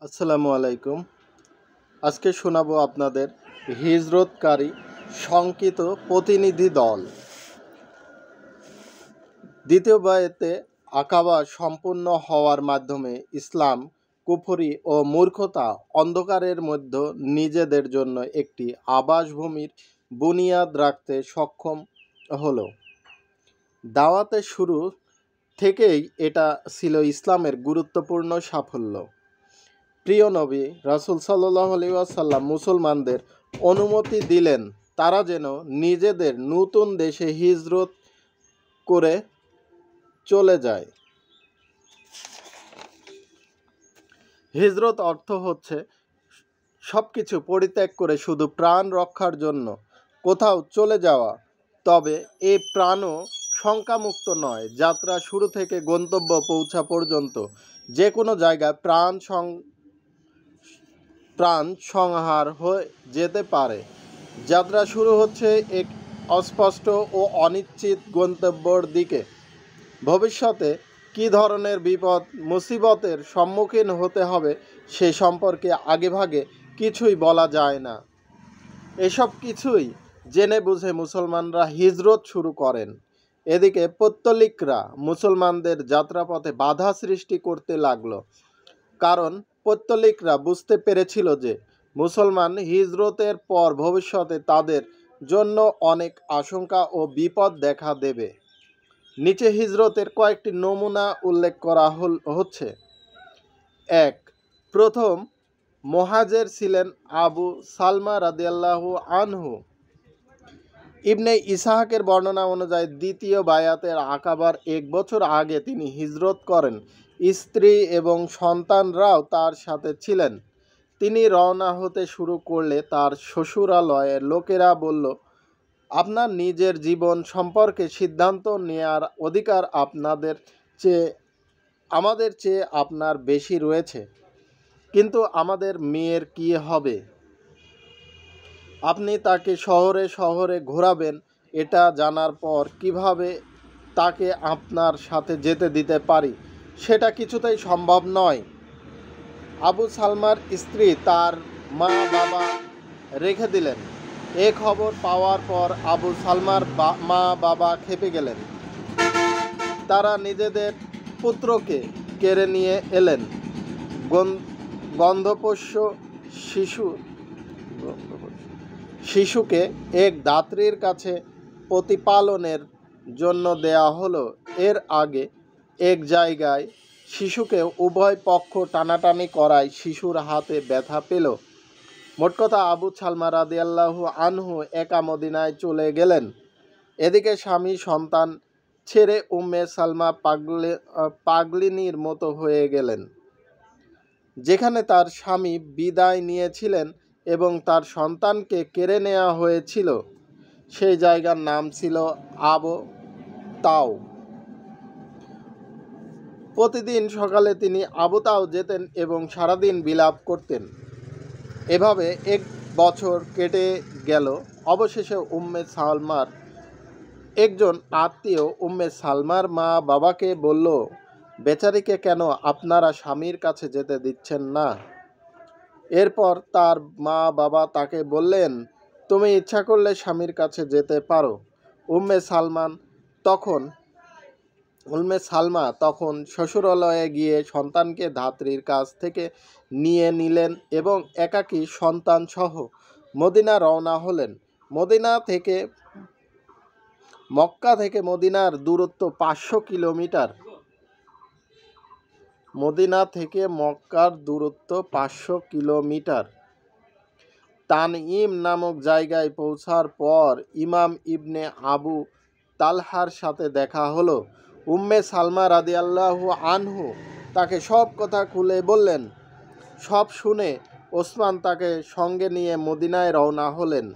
আসসালামু আলাইকুম। আজকে শোনাবো আপনাদের হিজরতকারী শঙ্কিত প্রতিনিধি দল। দ্বিতীয় বায়াতে আকাবা সম্পূর্ণ হওয়ার মাধ্যমে ইসলাম কুফরি ও মূর্খতা অন্ধকারের মধ্যে নিজেদের জন্য একটি আবাসভূমির বুনিয়াদ রাখতে সক্ষম হলো। দাওয়াতের শুরু থেকেই এটা ছিল ইসলামের গুরুত্বপূর্ণ সাফল্য। প্রিয় নবী রাসূল সাল্লাল্লাহু আলাইহি ওয়াসাল্লাম মুসলমানদের অনুমতি দিলেন তারা যেন নিজেদের নতুন দেশে হিজরত করে চলে যায়। হিজরত অর্থ হচ্ছে সবকিছু পরিত্যাগ করে শুধু প্রাণ রক্ষার জন্য কোথাও চলে যাওয়া। তবে এই প্রাণও শঙ্কামুক্ত নয়। যাত্রা শুরু থেকে গন্তব্য পৌঁছা পর্যন্ত যে কোনো জায়গায় প্রাণ সংহার হয়ে যেতে পারে। যাত্রা শুরু হচ্ছে এক অস্পষ্ট ও অনিশ্চিত গন্তব্যের দিকে। ভবিষ্যতে কী ধরনের বিপদ মুসিবতের সম্মুখীন হতে হবে সে সম্পর্কে আগেভাগে কিছুই বলা যায় না। এসব কিছুই জেনে বুঝে মুসলমানরা হিজরত শুরু করেন। এদিকে পৌত্তলিকরা মুসলমানদের যাত্রাপথে বাধা সৃষ্টি করতে লাগলো, কারণ পৌত্তলিকরা বুঝতে পেরেছিল যে মুসলমান হিজরতের পর ভবিষ্যতে তাদের জন্য অনেক আশঙ্কা ও বিপদ দেখা দেবে। নিচে হিজরতের কয়েকটি নমুনা উল্লেখ করা হচ্ছে। ১. প্রথম মুহাজির ছিলেন আবু সালমা রাদিয়াল্লাহু আনহু। ইবনে ইসহাকের বর্ণনা অনুযায়ী দ্বিতীয় বায়াতের আকাবার ১ বছর আগে তিনি হিজরত করেন। স্ত্রী এবং সন্তানরাও তার সাথে ছিলেন। তিনি রওনা হতে শুরু করলে তার শ্বশুরালয়ের লোকেরা বলল, আপনার নিজের জীবন সম্পর্কে সিদ্ধান্ত নেয়ার অধিকার আমাদের চেয়ে আপনার বেশি রয়েছে, কিন্তু আমাদের মেয়ের কী হবে? আপনি তাকে শহরে শহরে ঘোরাবেন, এটা জানার পর কিভাবে তাকে আপনার সাথে যেতে দিতে পারি সেটা কিছুতেই সম্ভব নয়। আবু সালমার স্ত্রী তার মা বাবা রেখে দিলেন। এ খবর পাওয়ার পর আবু সালমার মা বাবা খেপে গেলেন। তারা নিজেদের পুত্রকে কেড়ে নিয়ে এলেন। গন্ধপোষ্য শিশুকে এক দাত্রীর কাছে প্রতিপালনের জন্য দেয়া হলো। এর আগে এক জায়গায় শিশুকে উভয় পক্ষ টানাটানি করায় শিশুর হাতে ব্যথা পেল। মোট কথা, আবু সালমা রাদিয়াল্লাহু আনহু একা মদিনায় চলে গেলেন। এদিকে স্বামী সন্তান ছেড়ে উম্মে সালমা পাগলিনীর মতো হয়ে গেলেন। যেখানে তার স্বামী বিদায় নিয়েছিলেন এবং তার সন্তানকে কেড়ে নেওয়া হয়েছিল সেই জায়গার নাম ছিল আবু তাও। প্রতিদিন সকালে তিনি আবু তাও যেতেন এবং সারাদিন বিলাপ করতেন। এভাবে 1 বছর কেটে গেল। অবশেষে উম্মে সালমার একজন আত্মীয় উম্মে সালমার মা বাবাকে বলল, বেচারিকে কেন আপনারা স্বামীর কাছে যেতে দিচ্ছেন না? এরপর তার মা বাবা তাকে বললেন, তুমি ইচ্ছা করলে স্বামীর কাছে যেতে পারো। উম্মে সালমা তখন শ্বশুরালয়ে গিয়ে সন্তানকে ধাত্রীর কাছ থেকে নিয়ে নিলেন এবং একাকী সন্তান সহ মদিনা রওনা হলেন। মক্কা থেকে মদিনার দূরত্ব 500 কিলোমিটার। মদিনা থেকে মক্কার দূরত্ব 500 কিলোমিটার। তানঈম নামক জায়গায় পৌঁছার পর ইমাম ইবনে আবু তালহার সাথে দেখা হলো। উম্মে সালমা রাদিয়াল্লাহু আনহু তাকে সব কথা খুলে বললেন। সব শুনে ওসমান তাকে সঙ্গে নিয়ে মদিনায় রওনা হলেন।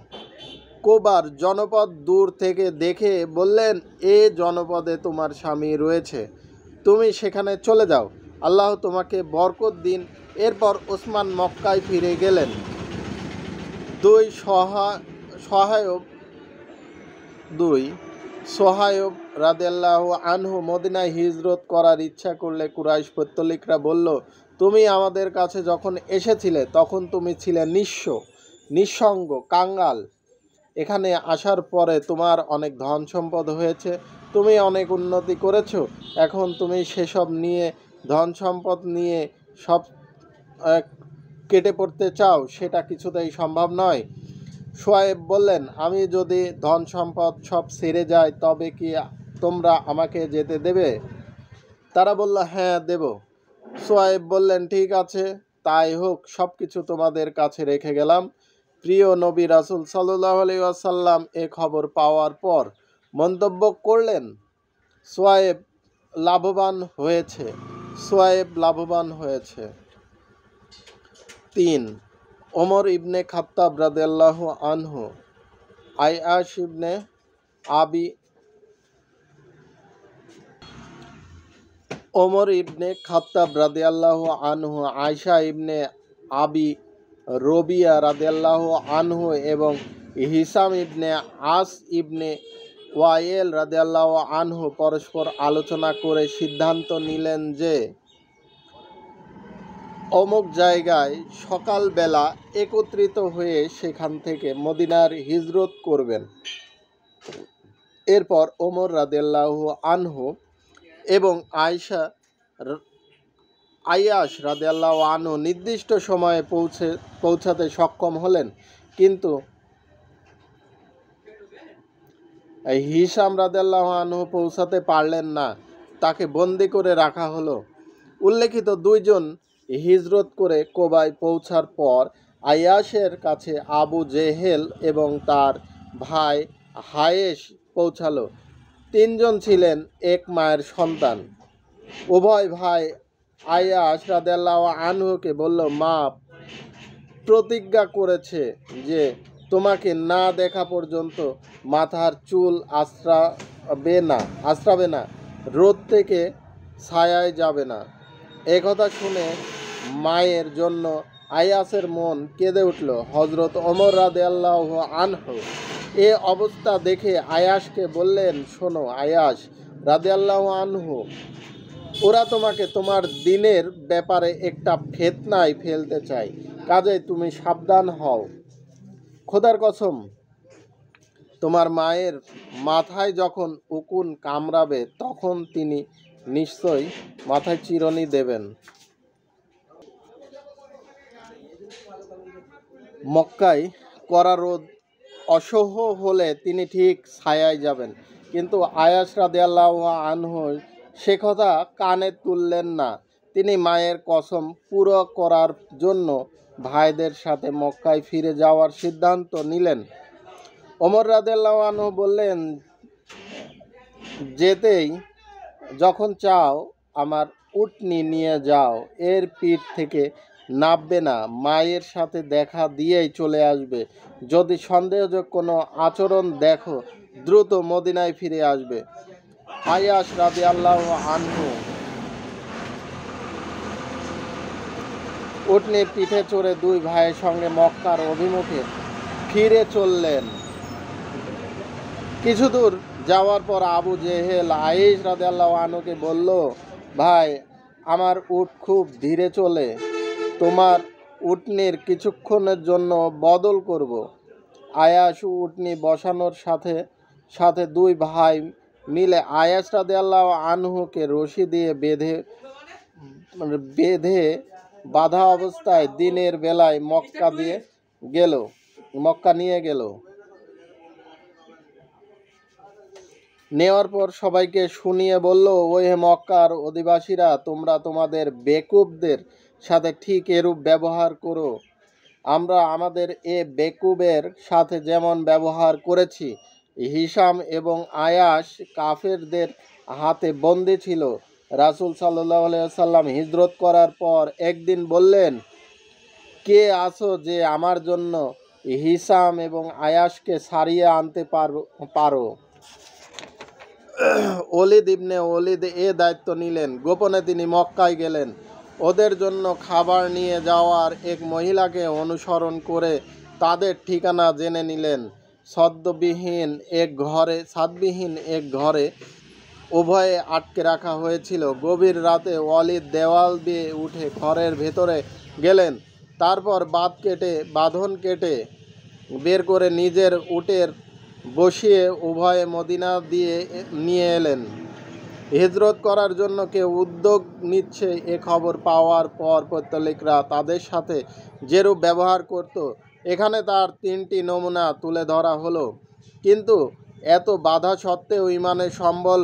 কোবার জনপদ দূর থেকে দেখে বললেন, এ জনপদে তোমার স্বামী রয়েছে, তুমি সেখানে চলে যাও, আল্লাহ তোমাকে বরকত দিন। এরপর ওসমান মক্কায় ফিরে গেলেন। 2 সোহায়ব রাদিয়াল্লাহু আনহু মদিনায় হিজরত করার ইচ্ছা করলে কুরাইশ পৌত্তলিকরা বলল, তুমি আমাদের কাছে যখন এসেছিলে তখন তুমি ছিলে নিঃস্ব, নিঃসঙ্গ, কাঙ্গাল। এখানে আসার পরে তোমার অনেক ধন সম্পদ হয়েছে, তুমি অনেক উন্নতি করেছো। এখন তুমি সেসব নিয়ে, ধন সম্পদ নিয়ে সব কেটে পড়তে চাও, সেটা কিছুতেই সম্ভব নয়। শোয়েব বললেন, আমি যদি ধন সম্পদ সব ছেড়ে যাই তবে কি তোমরা আমাকে যেতে দেবে? তারা বলল, হ্যাঁ দেব। শোয়েব বললেন, ঠিক আছে, তাই হোক, সব কিছু তোমাদের কাছে রেখে গেলাম। প্রিয় নবী রাসূল সাল্লাল্লাহু আলাইহি ওয়াসাল্লাম এ খবর পাওয়ার পর মন্তব্য করলেন, শোয়েব লাভবান হয়েছে, শোয়েব লাভবান হয়েছে। 3. ওমর ইবনে খাত্তাব রাদিয়াল্লাহু আনহু আয়াশ ইবনে আবি ওমর ইবনে খাত্তাব রাদিয়াল্লাহু আনহু, আয়শা ইবনে আবি রবিয়া রাদিয়াল্লাহু আনহু এবং হিসাম ইবনে আস ইবনে ওয়াইল রাদিয়াল্লাহু আনহু পরস্পর আলোচনা করে সিদ্ধান্ত নিলেন যে অমুক জায়গায় সকালবেলা একত্রিত হয়ে সেখান থেকে মদিনার হিজরত করবেন। এরপর ওমর রাদিয়াল্লাহু আনহু এবং আয়াশ রাদিয়াল্লাহু আনহু নির্দিষ্ট সময়ে পৌঁছাতে সক্ষম হলেন, কিন্তু হিসাম রাদিয়াল্লাহু আনহু পৌঁছাতে পারলেন না, তাকে বন্দি করে রাখা হলো। উল্লেখিত দুইজন হিজরত করে কোবায় পৌঁছার পর আয়াশের কাছে আবু জেহেল এবং তার ভাই হায়েশ পৌঁছালো। তিনজন ছিলেন এক মায়ের সন্তান। উভয় ভাই আয়াশ রাদিয়াল্লাহু আনহুকে বলল, মা প্রতিজ্ঞা করেছে যে তোমাকে না দেখা পর্যন্ত মাথার চুল আশ্রাবে না, রোদ থেকে ছায়ায় যাবে না। একথা শুনে মায়ের জন্য আয়াসের মন কেঁদে উঠল। হযরত ওমর রাদিয়াল্লাহু আনহু এ অবস্থা দেখে আয়াশকে বললেন, শোনো আয়াশ রাদিয়াল্লাহু আনহু, ওরা তোমাকে তোমার দ্বীনের ব্যাপারে একটা ফিতনায় ফেলতে চায়, কাজেই তুমি সাবধান হও। খোদার কসম, তোমার মায়ের মাথায় যখন উকুন কামড়াবে তখন তিনি নিশ্চয়ই মাথায় চিরুনি দেবেন। মক্কায় কড়া রোদ অসহ্য হলে তিনি ঠিক ছায়ায় যাবেন, কিন্তু আয়াশ রাদিয়াল্লাহু আনহু সে কথা কানে তুললেন না। তিনি মায়ের কসম পুরো করার জন্য ভাইদের সাথে মক্কায় ফিরে যাওয়ার সিদ্ধান্ত নিলেন। ওমর রাদিয়াল্লাহু আনহু বললেন, যেতেই যখন চাও আমার উটনি নিয়ে যাও, এর পিঠ থেকে নামবে না, মায়ের সাথে দেখা দিয়েই চলে আসবে। যদি সন্দেহজনক কোনো আচরণ দেখো দ্রুত মদিনায় ফিরে আসবে। আয়াশ রাদিয়াল্লাহু আনহু উটনির পিঠে চড়ে দুই ভাইয়ের সঙ্গে মক্কার অভিমুখে ফিরে চললেন। কিছু দূর যাওয়ার পর আবু জেহেল আয়েশ রাদিয়াল্লাহু আনহুকে বলল, ভাই, আমার উট খুব ধীরে চলে, তোমার উটনির কিছুক্ষণের জন্য বদল করব। আয়াশ উটনি বসানোর সাথে সাথে দুই ভাই মিলে আয়াশ রাদিয়াল্লাহু আনহুকে রশি দিয়ে বেঁধে বাঁধা অবস্থায় দিনের বেলায় মক্কা নিয়ে গেল। নেওয়ার পর সবাইকে শুনিয়ে বলল, ওহে মক্কার অধিবাসীরা, তোমরা তোমাদের বেকুবদের সাথে ঠিক এরূপ ব্যবহার করো। আমরা আমাদের এ বেকুবের সাথে যেমন ব্যবহার করেছি। হিসাম এবং আয়াশ কাফেরদের হাতে বন্দী ছিল। রাসূল সাল্লাল্লাহু আলাইহি ওয়াসাল্লাম হিজরত করার পর একদিন বললেন, কে আছো যে আমার জন্য হিসাম এবং আয়াশকে সারিয়ে আনতে পারো? ওলীদ ইবনে ওলীদ এ দায়িত্ব নিলেন। গোপনে তিনি মক্কায় গেলেন। ওদের জন্য খাবার নিয়ে যাওয়ার এক মহিলাকে অনুসরণ করে তাদের ঠিকানা জেনে নিলেন। ছাদবিহীন এক ঘরে উভয়ে আটকে রাখা হয়েছিল। গভীর রাতে ওয়ালিদ দেওয়াল দিয়ে উঠে ঘরের ভেতরে গেলেন। তারপর বাঁধন কেটে বের করে নিজের উটের বসিয়ে উভয়ে মদিনা নিয়ে এলেন। হিজরত করার জন্য কেউ উদ্যোগ নিচ্ছে এ খবর পাওয়ার পর পৈত্তলিকরা তাদের সাথে যেরূপ ব্যবহার করত, এখানে তার 3টি নমুনা তুলে ধরা হলো। কিন্তু এত বাধা সত্ত্বেও ইমানের সম্বল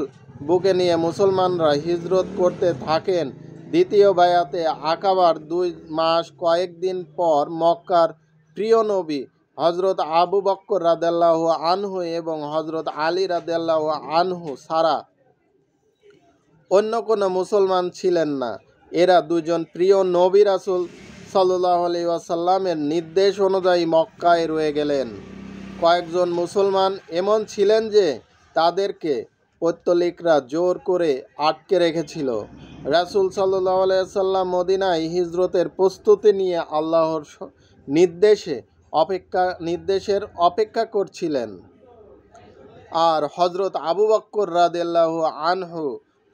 বুকে নিয়ে মুসলমানরা হিজরত করতে থাকেন। দ্বিতীয় বায়াতে আকাবার 2 মাস কয়েকদিন পর মক্কার প্রিয় নবী হজরত আবু বকর রাদিয়াল্লাহু আনহু এবং হজরত আলী রাদিয়াল্লাহু আনহু ছাড়া অন্য কোনো মুসলমান ছিলেন না। এরা দুজন প্রিয় নবী রাসূল সাল্লাল্লাহু আলাইহি ওয়াসাল্লামের নির্দেশ অনুযায়ী মক্কায় রয়ে গেলেন। কয়েকজন মুসলমান এমন ছিলেন যে তাদেরকে পৈত্তলিকরা জোর করে আটকে রেখেছিল। রাসূল সাল্লাল্লাহু আলাইহি ওয়াসাল্লাম মদিনায় হিজরতের প্রস্তুতি নিয়ে আল্লাহর নির্দেশের অপেক্ষা করছিলেন। আর হজরত আবু বকর রাদিয়াল্লাহু আনহু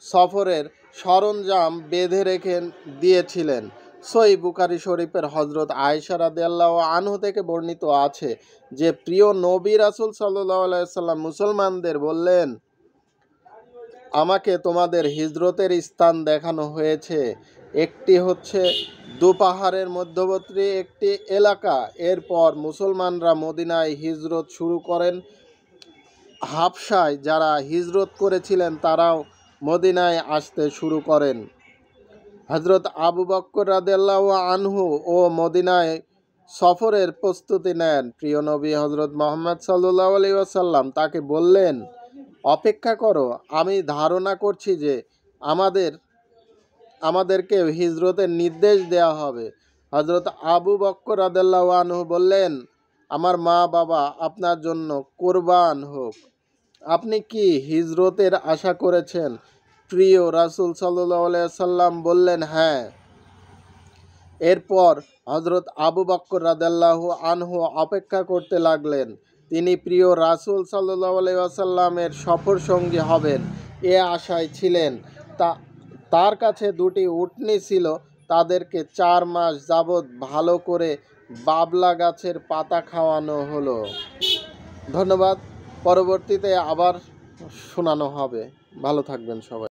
সফরের সরঞ্জাম বেঁধে রেখে দিয়েছিলেন। সহিহ বুখারী শরীফের হজরত আয়েশা রাদিয়াল্লাহু আনহু থেকে বর্ণিত আছে যে প্রিয় নবী রাসূল সাল্লাল্লাহু আলাইহি ওয়াসাল্লাম মুসলমানদের বললেন, আমাকে তোমাদের হিজরতের স্থান দেখানো হয়েছে। একটি হচ্ছে দুপাহাড়ের মধ্যবর্তী একটি এলাকা। এরপর মুসলমানরা মদিনায় হিজরত শুরু করেন। হাবশায় যারা হিজরত করেছিলেন তারাও মদিনায় আসতে শুরু করেন। হজরত আবু বকর রাদিয়াল্লাহু আনহু ও মদিনায় সফরের প্রস্তুতি নেন। প্রিয় নবী হজরত মুহাম্মদ সাল্লাল্লাহু আলাইহি ওয়াসাল্লাম তাকে বললেন, অপেক্ষা করো, আমি ধারণা করছি যে আমাদেরকে হিজরতের নির্দেশ দেওয়া হবে। হজরত আবু বকর রাদিয়াল্লাহু আনহু বললেন, আমার মা বাবা আপনার জন্য কুরবান হোক। আপনি কি হিজরতের আশা করেছেন? প্রিয় রাসূল সাল্লাল্লাহু আলাইহি ওয়াসাল্লাম বললেন, হ্যাঁ। এরপর হজরত আবু বকর রাদিয়াল্লাহু আনহু অপেক্ষা করতে লাগলেন। তিনি প্রিয় রাসূল সাল্লাল্লাহু আলাইহি ওয়াসাল্লামের সফর সঙ্গী হবেন এ আশায় ছিলেন। তার কাছে 2টি উটনী ছিল। তাদেরকে 4 মাস যাবৎ ভালো করে বাবলা গাছের পাতা খাওয়ানো হলো। ধন্যবাদ। পরবর্তীতে আবার শোনানো হবে। ভালো থাকবেন সবাই।